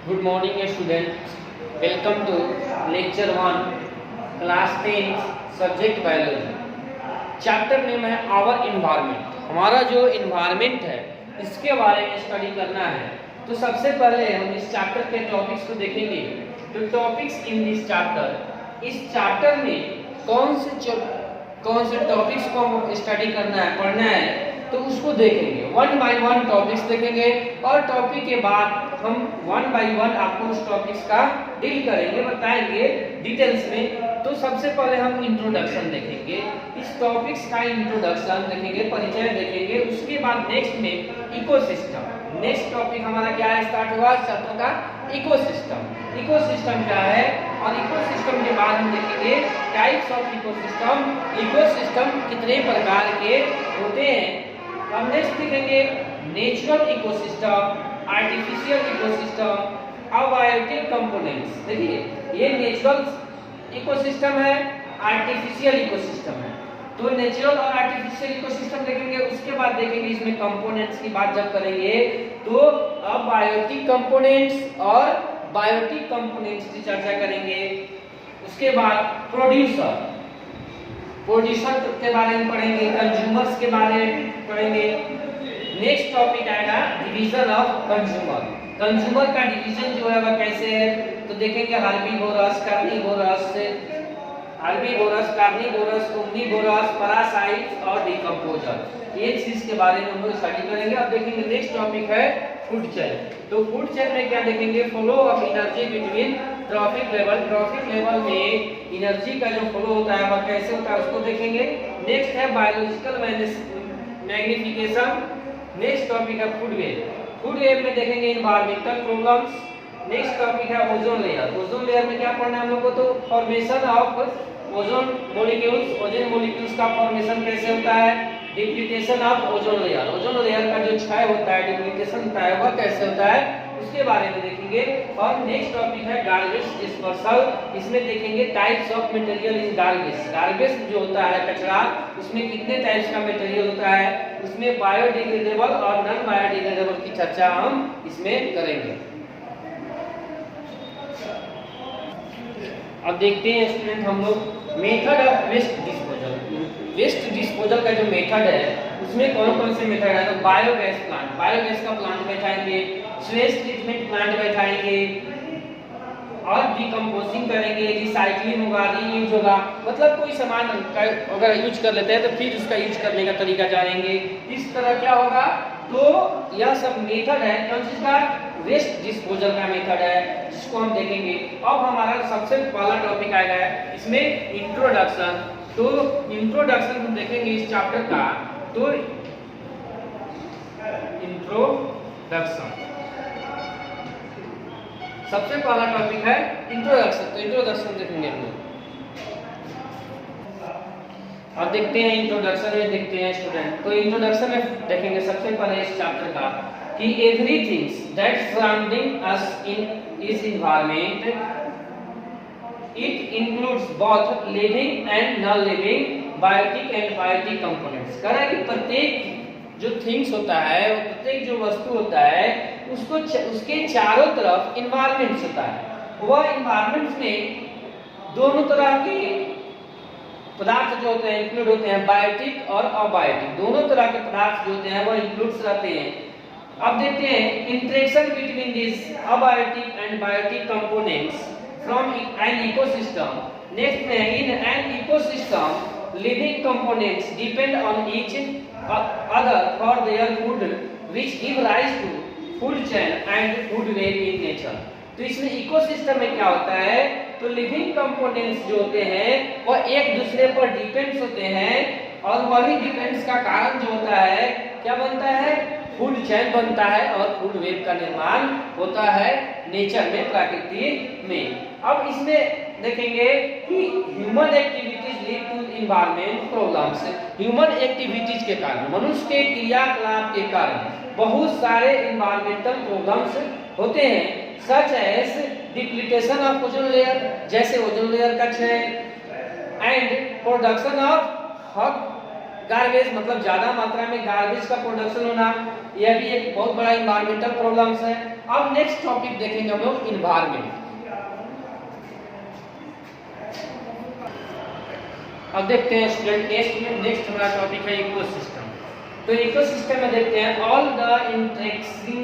Good morning students. Welcome to lecture 1 class 10 subject biology. Chapter name है our environment. हमारा जो environment है इसके बारे में स्टडी करना है। तो सबसे पहले हम इस चैप्टर के टॉपिक्स को देखेंगे। तो टॉपिक्स इन दिस चैप्टर, इस चैप्टर में कौन से टॉपिक्स को हम स्टडी करना है, पढ़ना है, तो उसको देखेंगे। वन बाय वन टॉपिक्स देखेंगे और टॉपिक के बाद हम वन बाय वन आपको उस टॉपिक्स का डील करेंगे, बताएंगे डिटेल्स में। तो सबसे पहले हम इंट्रोडक्शन देखेंगे, इस टॉपिक्स का इंट्रोडक्शन देखेंगे, परिचय देखेंगे। उसके बाद नेक्स्ट में इकोसिस्टम। नेक्स्ट टॉपिक हमारा क्या है, स्टार्ट हुआ चैप्टर का इकोसिस्टम। इकोसिस्टम क्या है और इकोसिस्टम के बाद हम देखेंगे टाइप्स ऑफ इकोसिस्टम। इकोसिस्टम कितने प्रकार के होते हैं। हम नेक्स्ट देखेंगे natural ecosystem, artificial ecosystem, abiotic components. देखिए ये नेचुरल इकोसिस्टम है, आर्टिफिशियल इकोसिस्टम है। तो नेचुरल और आर्टिफिशियल इकोसिस्टम देखेंगे। उसके बाद देखेंगे इसमें कंपोनेंट्स की बात जब करेंगे तो अबायोटिक कंपोनेंट्स और बायोटिक कंपोनेंट्स की चर्चा करेंगे। उसके बाद प्रोड्यूसर के बारे में पढ़ेंगे, कंज्यूमर्स के बारे में पढ़ेंगे। नेक्स्ट टॉपिक आएगा डिवीजन ऑफ कंज्यूमर। कंज्यूमर का डिवीजन जो है वह कैसे है, तो देखेंगे हर्बीवोरस, कार्निवोरस, ओमनीवोरस, पैरासाइट्स और डिकम्पोजर। ये चीज के बारे में हम लोग स्टडी करेंगे। अब देखेंगे नेक्स्ट टॉपिक है फूड चेन। तो फूड चेन में क्या देखेंगे, flow of energy between trophic level. Trophic level में एनर्जी का जो फ्लो होता है वह कैसे होता है उसको देखेंगे। नेक्स्ट है बायोलॉजिकल मैग्निफिकेशन। नेक्स्ट टॉपिक है फूड वेब। फूड वेब में देखेंगे एनवायरमेंटल प्रॉब्लम्स। नेक्स्ट टॉपिक है ओजोन लेयर। ओजोन लेयर में क्या पढ़ना है हम लोग को, तो formation of ozone molecules. Ozone molecules का फॉर्मेशन कैसे होता है, depletion of ozone layer. Ozone layer का जो क्षय होता है, डिप्लीटेशन होता है, वह कैसे होता है उसके बारे में देखेंगे। और नेक्स्ट टॉपिक है गार्बेज डिस्पर्सल। इसमें देखेंगे types of material in garbage. Garbage जो होता है कचरा, उसमें कितने टाइप्स का मटेरियल होता है, उसमें बायोडिग्रेडेबल और नॉन बायोडिग्रेडेबल की चर्चा हम इसमें करेंगे। अब देखते हैं स्टूडेंट हम लोग method of waste disposal. Waste disposal का जो मेथड है उसमें कौन से मेथड है, तो बायोगैस का प्लांट बैठाएंगे, स्वेज ट्रीटमेंट प्लांट बैठाएंगे और डिकम्पोजिंग करेंगे, रिसाइकलिंग होगा, रीयूज होगा। मतलब कोई सामान अगर यूज कर लेते हैं तो फिर उसका यूज करने का तरीका जानेंगे। इस तरह क्या होगा, तो यह सब मेथड है कौन सी का, वेस्ट डिस्पोजल का मेथड है, जिसको हम देखेंगे। अब हमारा सबसे पहला टॉपिक आएगा इसमें इंट्रोडक्शन। तो इंट्रोडक्शन हम देखेंगे इस चैप्टर का। तो इंट्रोडक्शन सबसे पहला टॉपिक है इंट्रोडक्शन। तो इंट्रोडक्शन देखेंगे हम लोग। अब देखते हैं इंट्रोडक्शन में, देखते हैं स्टूडेंट। तो इंट्रोडक्शन में देखेंगे सबसे पहले इस चैप्टर का कि everything that surrounding us in इस environment, it includes both living and non living, biotic and biotic components. कह रहा है कि प्रत्येक जो थिंग्स होता है, प्रत्येक जो वस्तु होता है उसको उसके चारों तरफ एनवायरनमेंट होता है। वह एनवायरनमेंट में दोनों तरह के पदार्थ जो होते हैं इंक्लूड होते हैं, बायोटिक और अबायोटिक। दोनों तरह के पदार्थ जो होते हैं वो इंक्लूड रहते हैं। अब देखते हैं interaction between this abiotic and biotic components from an ecosystem. Next में in an ecosystem living components depend on each other for their food which give rise to food chain and food web in nature. तो इसमें ecosystem में क्या होता है, तो living components जो होते हैं वो एक दूसरे पर डिपेंड्स होते हैं और वही डिपेंड्स का कारण जो होता है क्या बनता है, फूड चेन बनता है और फूड वेब का निर्माण होता है नेचर में, प्रकृति में। अब इसमें देखेंगे कि human activities lead to environment problems. Human activities के कारण, मनुष्य के क्रियाकलाप के कारण बहुत सारे एनवायरमेंटल प्रॉब्लम्स होते हैं, such as depletion of ozone layer, जैसे ओजोन लेयर का क्षय, एंड प्रोडक्शन ऑफ गार्बेज, मतलब ज्यादा मात्रा में गार्बेज का प्रोडक्शन होना, यह भी एक बहुत बड़ा एनवायरमेंटल प्रॉब्लम्स है। अब नेक्स्ट टॉपिक देखेंगे हम लोग इन्वायरमेंट। अब देखते हैं स्टूडेंट नेक्स्ट हमारा टॉपिक है इकोसिस्टम। तो इकोसिस्टम में देखते हैं all the interacting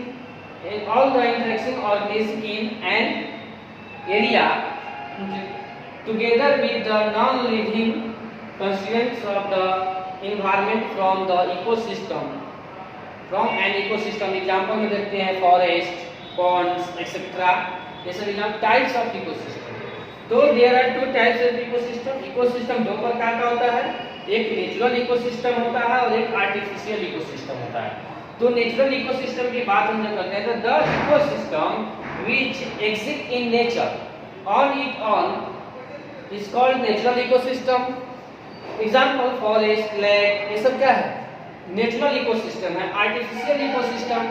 organism in an area together with the non living constituents of the environment from the ecosystem, from an ecosystem। Example में देखते हैं फॉरेस्ट, ponds, etc. ये सब एग्जांपल टाइप्स ऑफ इकोसिस्टम। तो there are two types of ecosystem. Ecosystem दो प्रकार का होता है, एक नेचुरल इकोसिस्टम होता है और एक आर्टिफिशियल इकोसिस्टम होता है। तो नेचुरल इकोसिस्टम की बात हम जब करते हैं तो the ecosystem which exist in nature on it on is called natural ecosystem. Example forest, lake, ये सब क्या है? नेचुरल इकोसिस्टम है। Artificial ecosystem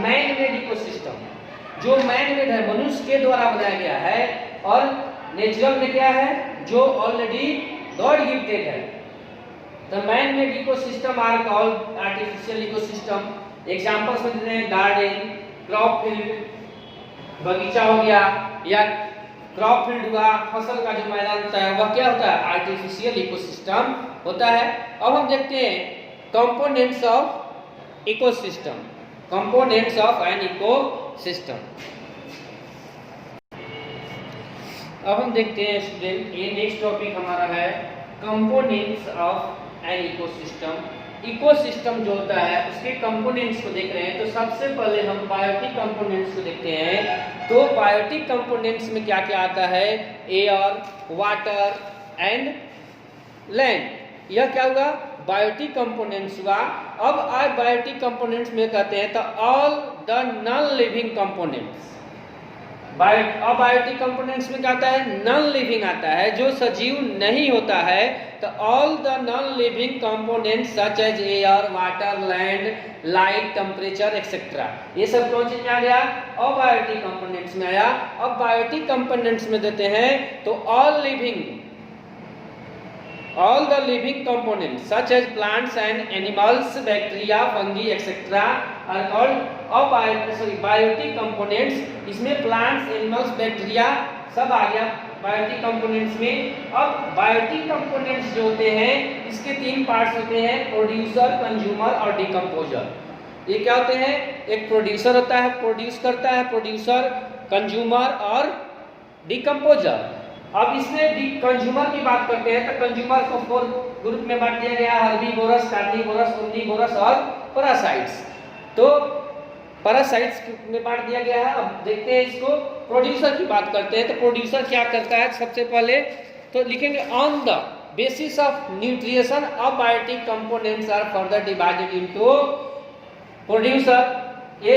man made ecosystem, जो मैन मेड है, मनुष्य के द्वारा बनाया गया है। और नेचुरल में क्या है? जो ऑलरेडी गॉड गिफ्टेड है। The man made ecosystem are called artificial ecosystem. Examples में देते हैं गार्डन, क्रॉप फील्ड, बगीचा हो गया, या क्रॉप फील्ड हुआ, फसल का जो मैदान होता है वह क्या होता है? आर्टिफिशियल इकोसिस्टम होता है। अब हम देखते हैं components of ecosystem, components of an ecosystem. अब हम देखते हैं स्टूडेंट, ये नेक्स्ट टॉपिक हमारा है components of an ecosystem. Ecosystem जो होता है उसके कंपोनेंट्स को देख रहे हैं। तो सबसे पहले हम बायोटिक कंपोनेंट्स को देखते हैं। तो बायोटिक कंपोनेंट्स में क्या क्या आता है? Air, water and land. यह क्या हुआ? बायोटिक कंपोनेंट्स हुआ। अब आज बायोटिक कंपोनेंट्स में कहते हैं तो all the non living components. Biotic components में क्या आता है? नॉन लिविंग आता है, जो सजीव नहीं होता है। तो all the non living components such as air, water, land, light, temperature etcetera. ये सब कौन चीज में आ गया? अबायोटिक कंपोनेंट्स में आया। अब बायोटिक कंपोनेंट्स में देते हैं तो all the living components such as plants and animals, bacteria, fungi etcetera are called biotic components. इसमें प्लांट्स, एनिमल्स, बैक्टीरिया सब आ गया बायोटिक कंपोनेंट्स में। अब बायोटिक कंपोनेंट्स जो होते हैं इसके तीन पार्ट्स होते हैं, प्रोड्यूसर, कंज्यूमर और डिकम्पोजर। ये क्या होते हैं? एक प्रोड्यूसर होता है, प्रोड्यूस करता है, प्रोड्यूसर, कंज्यूमर और डिकम्पोजर। अब इसमें कंज्यूमर की बात करते हैं तो कंज्यूमर को 4 ग्रुप में बांट दिया गया है, हर्बीवोरस, कार्निवोरस, ओमनीवोरस और पैरासाइट्स। तो पैरासाइट्स में बांट दिया गया है। अब देखते हैं इसको प्रोड्यूसर की बात करते हैं। तो प्रोड्यूसर क्या करता है? सबसे पहले तो लिखेंगे on the basis of nutrition abiotic components are further divided into producer. ये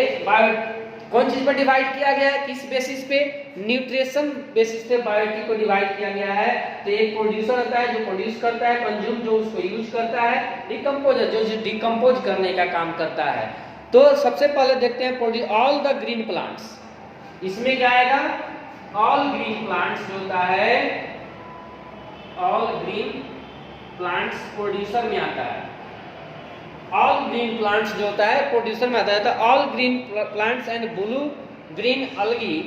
कौन चीज पर डिवाइड किया गया है? किस बेसिस पे? न्यूट्रिशन बेसिस पे बायोटिक को डिवाइड किया गया है। तो एक प्रोड्यूसर होता है जो प्रोड्यूस करता है, कंज्यूम जो उसको यूज करता है, डिकम्पोजर जो डिकम्पोज करने का काम करता है। तो सबसे पहले देखते हैं ऑल द ग्रीन प्लांट्स। इसमें क्या आएगा? ऑल ग्रीन प्लांट्स जो होता है, ऑल ग्रीन प्लांट्स प्रोड्यूसर में आता है। ऑल ग्रीन प्लांट्स जो होता है प्रोड्यूसर में आता है। तो all green plants and blue green algae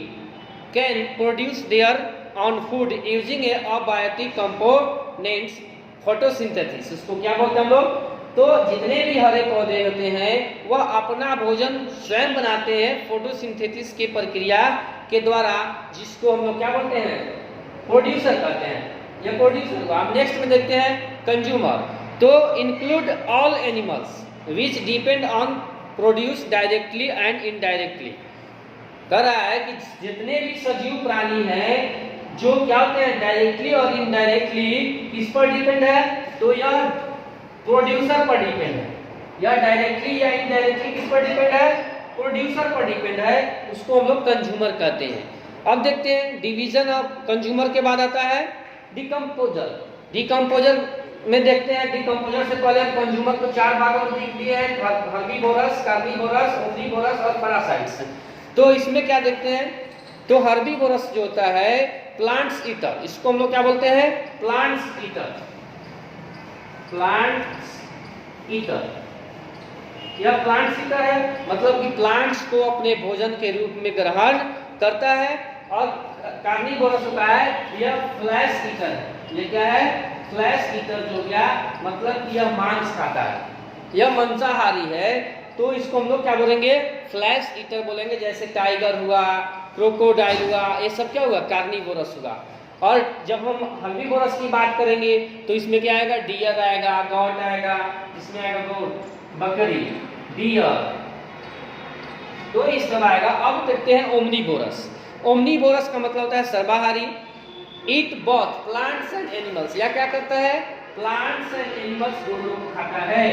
can produce their on food using A abiotic components photosynthesis. इसको क्या बोलते हैं हम लोग? तो जितने भी हरे पौधे होते हैं वह अपना भोजन स्वयं बनाते हैं फोटोसिंथेसिस की प्रक्रिया के द्वारा, जिसको हम लोग क्या बोलते हैं? प्रोड्यूसर कहते हैं। ये प्रोड्यूसर। हम नेक्स्ट में देखते हैं कंज्यूमर। तो include all animals which depend on produce directly and indirectly. कह रहा है कि जितने भी सजीव प्राणी हैं जो क्या होते हैं? डायरेक्टली और इनडायरेक्टली किस पर डिपेंड है? तो यह प्रोड्यूसर पर डिपेंड है। या डायरेक्टली या इनडायरेक्टली किस पर डिपेंड है? प्रोड्यूसर पर डिपेंड है। उसको हम लोग कंज्यूमर कहते हैं। अब देखते हैं डिवीजन ऑफ कंज्यूमर के बाद आता है डिकम्पोजर। डिकम्पोजर में देखते हैं, डिकम्पोजर से पहले कंज्यूमर को 4 भागों में देख दिए हैं, हर्बीवोरस, कार्निवोरस, ओमनीवोरस और पैरासाइट्स। तो इसमें क्या देखते हैं? तो हर्बीवोरस जो होता है प्लांट्स ईटर, इसको हम लोग क्या बोलते हैं? Plants eater. Plants eater. यह प्लांट ईटर है, मतलब कि प्लांट्स को अपने भोजन के रूप में ग्रहण करता है। और कार्निवोरस होता है यह फ्लैश ईटर है। ये क्या है? फ्लैश ईटर जो गया, मतलब कि यह मांस खाता है, यह मांसाहारी है, तो इसको हम लोग क्या बोलेंगे? फ्लैश ईटर बोलेंगे। जैसे टाइगर हुआ, क्रोकोडाइल हुआ, ये सब क्या हुआ? कार्निवोरस हुआ। और जब हम हर्बीवोरस की बात करेंगे तो इसमें क्या आएगा? डियर आएगा, गॉट आएगा, इसमें आएगा गोट, बकरी, डियर, तो इस तरह आएगा। अब देखते हैं ओमनीवोरस। ओमनीवोरस का मतलब होता है सर्वाहारी। Eat both plants and animals, या क्या करता है? प्लांट्स एंड एनिमल्स दोनों को खाता है।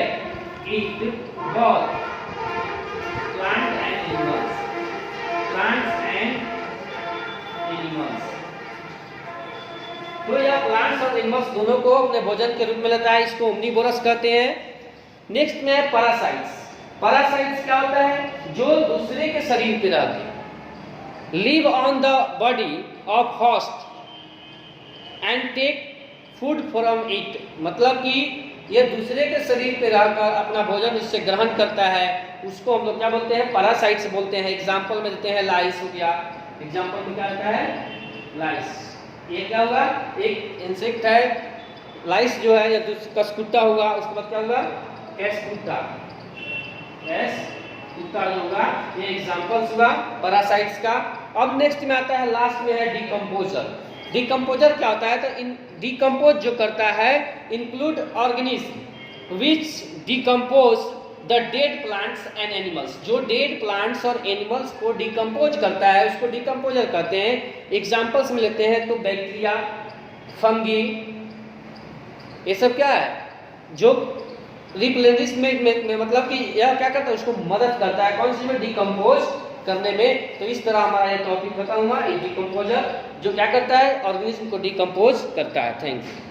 Eat both plant and animals, plants and animals, तो यह प्लांट्स और एनिमल्स दोनों को अपने भोजन के रूप में लेता है, इसको ओमनीवोरस कहते हैं। नेक्स्ट में है पैरासाइट्स। पैरासाइट्स क्या होता है? जो दूसरे के शरीर पे रहते हैं, live on the body of host and take food from it, मतलब कि ये दूसरे के शरीर पे रहकर अपना भोजन इससे ग्रहण करता है, उसको हम लोग क्या बोलते हैं? पैरासाइट्स बोलते हैं। एग्जाम्पल में देते हैं लाइस हो गया, एग्जाम्पल में क्या आता है? लाइस। ये क्या होगा? एक इंसेक्ट है, लाइस जो है, या कसकुट्टा होगा, उसके बाद क्या होगा? कैसकुट्टा, कैसकुट्टा जो होगा, ये एग्जाम्पल्स हुआ पैरासाइट्स का। अब नेक्स्ट में आता है, लास्ट में है डिकम्पोजर। डिकम्पोजर क्या होता है? तो इन डिकम्पोज जो करता है, include organism which decompose the dead plants and animals, जो डेड प्लांट्स और एनिमल्स को डिकम्पोज करता है उसको डिकम्पोजर कहते हैं। एग्जाम्पल्स में लेते हैं तो बैक्टीरिया, फंगी, ये सब क्या है? जो रिप्लेनिशमेंट में मतलब कि यह क्या करता है? उसको मदद करता है कौन सी में? डिकम्पोज करने में। तो इस तरह हमारा ये टॉपिक खत्म हुआ। डिकम्पोजर जो क्या करता है? ऑर्गेनिज्म को डिकम्पोज करता है। Thank you.